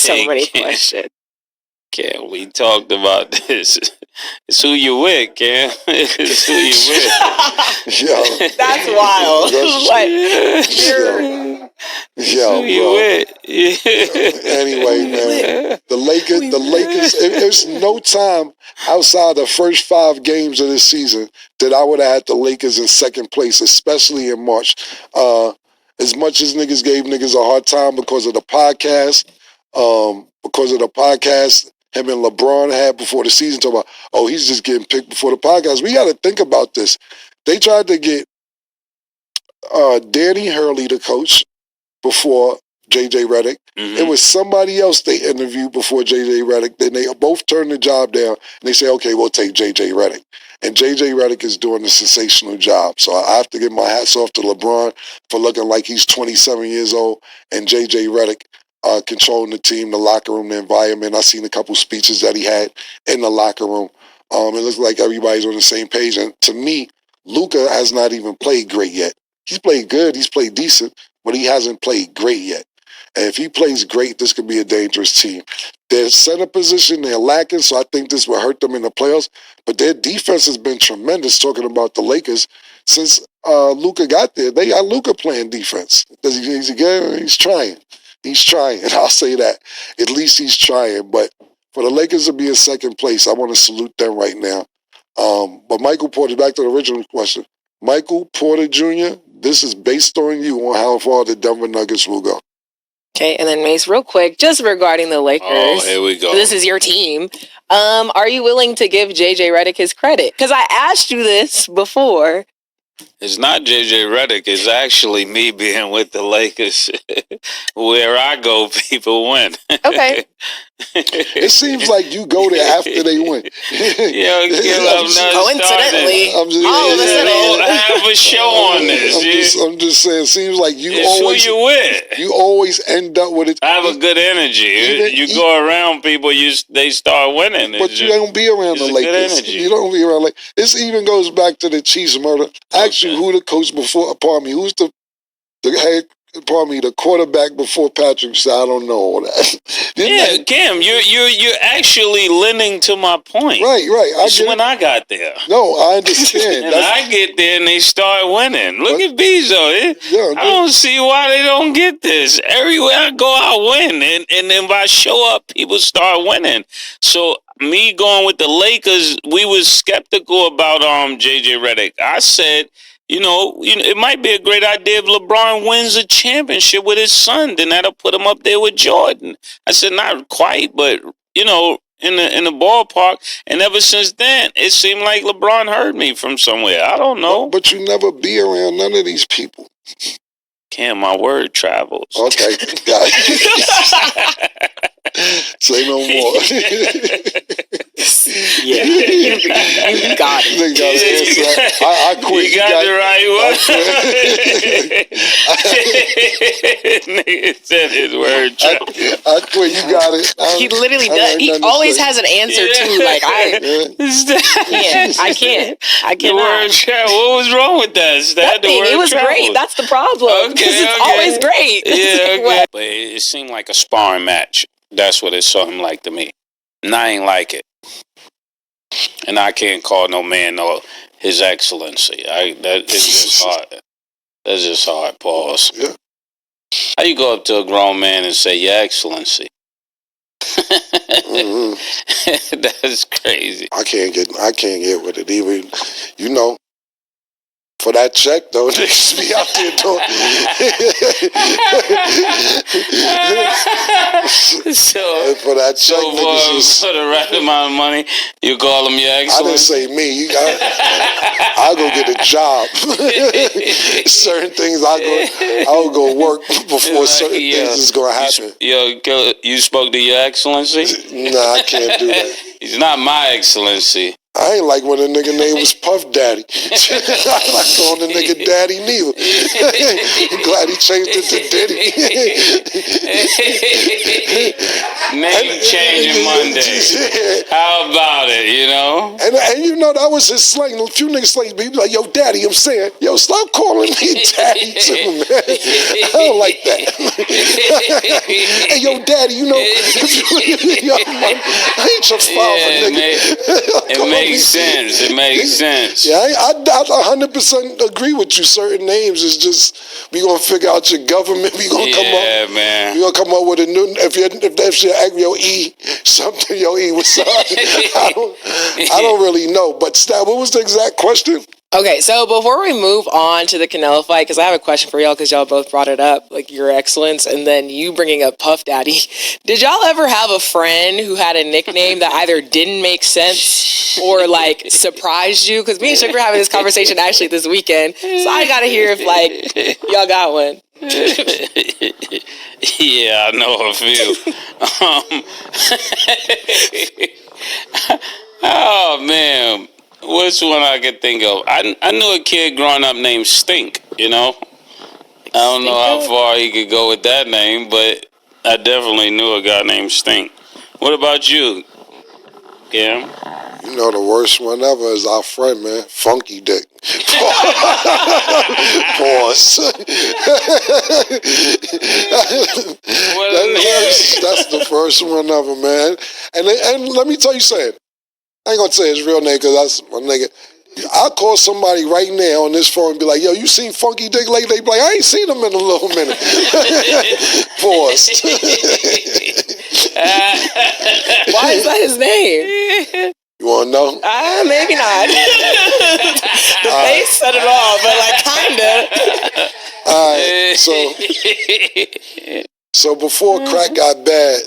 So many questions. Cam, we talked about this. It's who you with, Cam. It's who you with. Yo, that's wild. Yo, bro. Anyway, man, the Lakers. There's no time outside the first 5 games of this season that I would have had the Lakers in second place, especially in March. As much as niggas gave niggas a hard time because of the podcast, him and LeBron had before the season, talking about, oh, he's just getting picked before the podcast. We got to think about this. They tried to get Danny Hurley to coach before J.J. Redick. Mm-hmm. It was somebody else they interviewed before J.J. Redick. Then they both turned the job down, and they say, okay, we'll take J.J. Redick. And J.J. Redick is doing a sensational job. So I have to give my hats off to LeBron for looking like he's 27 years old, and J.J. Redick controlling the team, the locker room, the environment. I seen a couple speeches that he had in the locker room. It looks like everybody's on the same page. And to me, Luka has not even played great yet. He's played good. He's played decent, but he hasn't played great yet. And if he plays great, this could be a dangerous team. Their center position, they're lacking, so I think this will hurt them in the playoffs. But their defense has been tremendous, talking about the Lakers. Since Luka got there, they got Luka playing defense. He's good? He's trying. He's trying. I'll say that. At least he's trying. But for the Lakers to be in second place, I want to salute them right now. But Michael Porter, back to the original question. Michael Porter Jr., this is based on you on how far the Denver Nuggets will go. Okay, and then Mase, real quick, just regarding the Lakers. Oh, here we go. This is your team. Are you willing to give J.J. Redick his credit? Because I asked you this before. It's not J.J. Redick. It's actually me being with the Lakers. Where I go, people win. Okay. It seems like you go there after they win. Coincidentally, all of a sudden, have a show on this. I'm just saying. Seems like you it's always who you with. You always end up with it. I have a good energy. You go around people, they start winning. But you don't be around the Lakers. You don't be around like this. Even goes back to the Chiefs murder. Actually, who the coach before? Pardon me. Who's the head? Pardon me, the quarterback before Patrick said, I don't know all that. Cam, you're actually lending to my point. Right. I got there. No, I understand. And I get there and they start winning. Look at Bezo. I don't see why they don't get this. Everywhere I go, I win. And then if I show up, people start winning. So me going with the Lakers, we was skeptical about J.J. Redick. I said, it might be a great idea if LeBron wins a championship with his son. Then that'll put him up there with Jordan. I said, not quite, but, in the ballpark. And ever since then, it seemed like LeBron heard me from somewhere. I don't know. But you never be around none of these people. Cam, my word travels. Okay, got it. Say no more. Yeah, you got it. I quit. You got it right one. Nigga said his word travels. I quit. You got it. He literally does. He always has an answer too. Like I can't. The word travel. What was wrong with that? That thing, it was great. That's the problem. Because it's always great. Yeah, okay. But it seemed like a sparring match. That's what it seemed like to me. And I ain't like it. And I can't call no man his excellency. That is just hard. That's just hard. Pause. Yeah. How you go up to a grown man and say, your excellency? Mm-hmm. That's crazy. I can't get with it even. For that check, though, niggas be out there doing. For that check, for the right amount of money, you call him your excellency? I didn't say me. I'll go get a job. Certain things I'll go work before certain things is going to happen. You spoke to your excellency? Nah, I can't do that. He's not my excellency. I ain't like when a nigga name was Puff Daddy. I like calling the nigga Daddy neither. I'm glad he changed it to Diddy. Name changing Monday. How about it, you know? And you know, that was his slang. A few niggas slang be like, yo, daddy, I'm saying, yo, stop calling me daddy too, man. I don't like that. Hey, yo, daddy, you know, yo, man, I ain't your father, nigga. It makes sense. It makes sense. Yeah, I 100% agree with you. Certain names is just, we gonna figure out your government. We gonna come up. Yeah, man. We gonna come up with a new. If that's your E, something your E was. I don't really know. But Stab, what was the exact question? Okay, so before we move on to the Canelo fight, because I have a question for y'all, because y'all both brought it up, like your excellence, and then you bringing up Puff Daddy. Did y'all ever have a friend who had a nickname that either didn't make sense or like surprised you? Because me and Sugar were having this conversation actually this weekend, so I gotta hear if like y'all got one. Yeah, I know a few. Oh man. Which one I could think of? I knew a kid growing up named Stink, you know? I don't know how far he could go with that name, but I definitely knew a guy named Stink. What about you, Cam? You know, the worst one ever is our friend, man, Funky Dick. Pause. That's the first one ever, man. And let me tell you something. I ain't gonna say his real name because that's my nigga. I'll call somebody right now on this phone and be like, yo, you seen Funky Dick lately? They be like, I ain't seen him in a little minute. Pause. Why is that his name? You want to know? Maybe not. The face said it all, but like kinda. All right, so before crack got bad,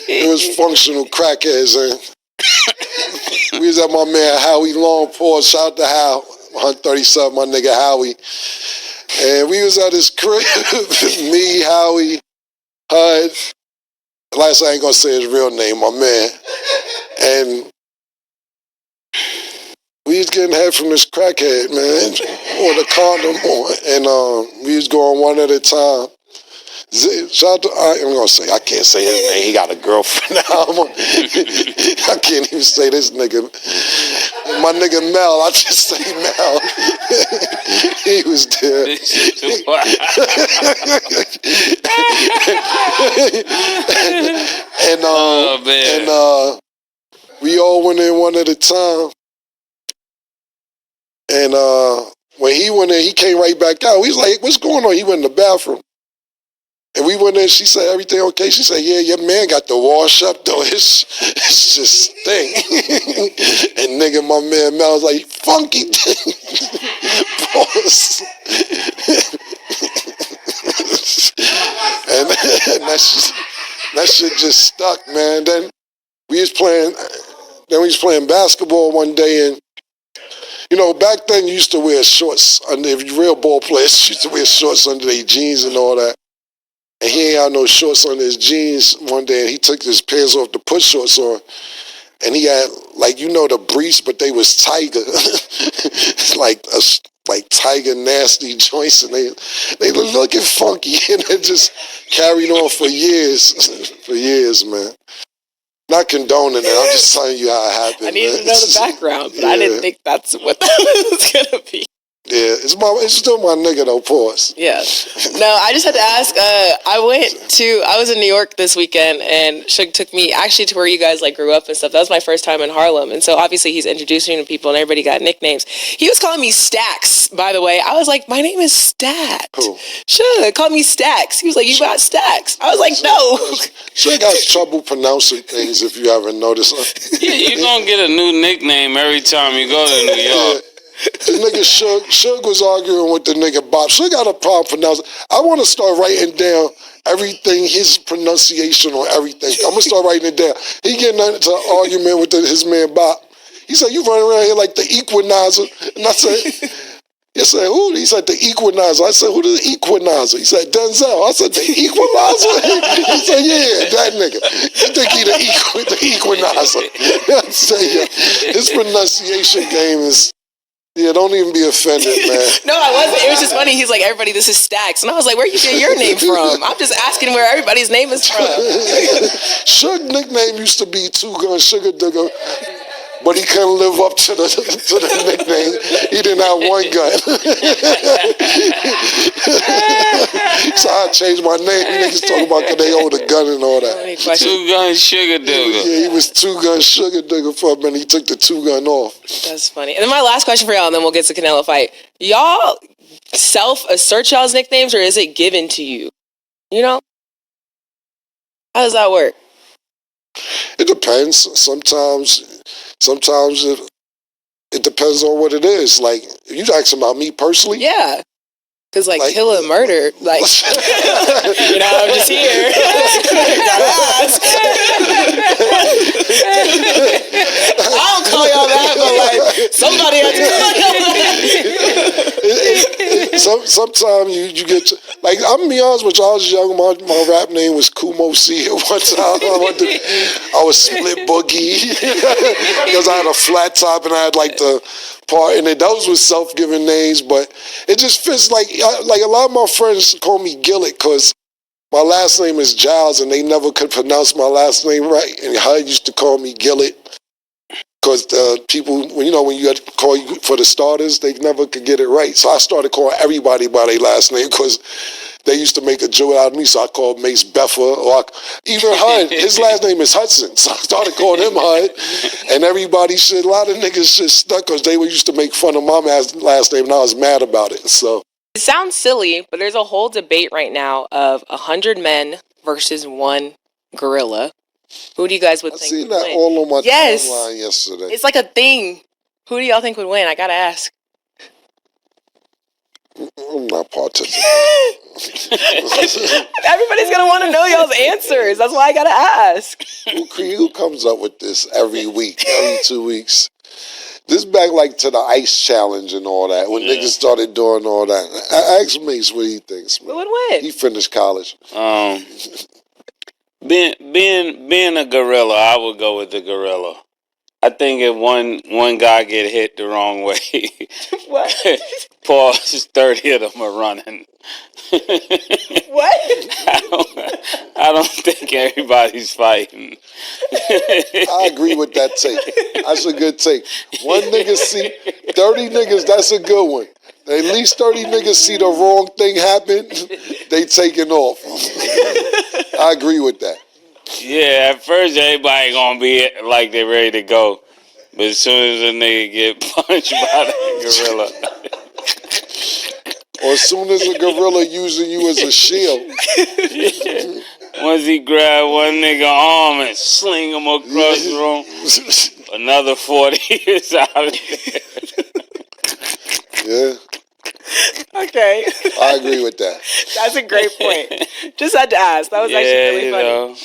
it was functional crackheads. We was at my man Howie Long. Pause. Shout out to How 137, my nigga Howie. And we was at his crib. Me, Howie, Hud. Last I ain't gonna say his real name, my man. And we was getting head from this crackhead, man, with a condom on. And we was going one at a time. Shout out to, I'm gonna say, I can't say his name. He got a girlfriend now. I can't even say this nigga. My nigga Mel, I just say Mel. He was there. And we all went in one at a time. And when he went in, he came right back out. He was like, what's going on? He went in the bathroom. And we went in, she said, everything okay? She said, yeah, your man got the wash up, though. It's just stink. And nigga, my man Mel was like, Funky Dick. Pause. And that shit just stuck, man. Then we was playing basketball one day, and you know, back then you used to wear shorts under, real ball players used to wear shorts under their jeans and all that. And he ain't had no shorts under his jeans one day, and he took his pants off to put shorts on. And he had, like, you know, the briefs, but they was tiger. It's like tiger nasty joints, and they were looking funky, and it just carried on for years. For years, man. Not condoning it. I'm just telling you how it happened. I needed to know the background, but I didn't think that's what that was gonna be. Yeah, it's still my nigga though, pause. Yeah. No, I just had to ask, I was in New York this weekend, and Suge took me actually to where you guys like grew up and stuff. That was my first time in Harlem. And so obviously he's introducing me to people and everybody got nicknames. He was calling me Stacks, by the way. I was like, my name is Stat. Who? Suge called me Stacks. He was like, you got Stacks. I was like, no. Suge has trouble pronouncing things if you haven't noticed. Yeah, you're going to get a new nickname every time you go to New York. The nigga Suge was arguing with the nigga Bob. Suge got a problem pronouncing. I want to start writing down everything, his pronunciation on everything. I'm going to start writing it down. He getting into an argument with his man Bob. He said, you running around here like the equinizer. And I said, who? He said, the equinizer. I said, who the equinizer? He said, Denzel. I said, the equalizer? He said, yeah, that nigga. You think he the equinizer. I said, yeah. His pronunciation game is... Yeah, don't even be offended, man. No, I wasn't. It was just funny. He's like, everybody, this is Stacks. And I was like, where you get your name from? I'm just asking where everybody's name is from. Suge's nickname used to be Two Gun Sugar Digger, but he couldn't live up to the nickname. He didn't have one gun. So I changed my name. Niggas talking about could they hold a gun and all that. Two Gun Sugar Digger. Yeah, he was Two Gun Sugar Digger for a minute. He took the two gun off. That's funny. And then my last question for y'all, and then we'll get to Canelo fight. Y'all self-assert y'all's nicknames, or is it given to you? You know? How does that work? It depends. Sometimes it depends on what it is. Like, if you asking about me personally? Yeah. Because, like, kill and murder, like, you know, I'm just here. Gotta ask. I don't call y'all that, but, like, somebody has to call y'all that. Sometimes you get to, like, I'm going to be honest with you, I was young, my rap name was Kumo C at one time. I was Split Boogie because I had a flat top and I had, like, the part in it. Those were self-given names, but it just fits, like a lot of my friends call me Gillett because my last name is Giles and they never could pronounce my last name right, and HUD used to call me Gillett because people, when you had to call you for the starters, they never could get it right. So I started calling everybody by their last name because they used to make a joke out of me, so I called Mase Beffa, or even HUD. His last name is Hudson, so I started calling him HUD. And everybody a lot of niggas stuck because they used to make fun of my last name, and I was mad about it. So it sounds silly, but there's a whole debate right now of 100 men versus one gorilla. Who do you guys would think I seen would that win? all on my timeline yesterday. It's like a thing. Who do y'all think would win? I gotta ask. I'm not participating. Everybody's gonna want to know y'all's answers. That's why I gotta ask. Who comes up with this every week, every 2 weeks? This back like to the ice challenge and all that. When niggas started doing all that, I asked Mase what he thinks. Man. Who would win? He finished college. Being a gorilla, I would go with the gorilla. I think if one guy get hit the wrong way, What? pause, 30 of them are running. What? I don't think everybody's fighting. I agree with that take. That's a good take. One nigga see 30 niggas, that's a good one. At least 30 niggas see the wrong thing happen, they taking off. I agree with that. Yeah, at first everybody gonna be like they ready to go. But as soon as a nigga get punched by the gorilla. Or as soon as a gorilla using you as a shield. Yeah. Once he grab one nigga arm and sling him across the room, another 40 is out of there. Yeah. Okay. I agree with that. That's a great point. Just had to ask. That was actually really funny.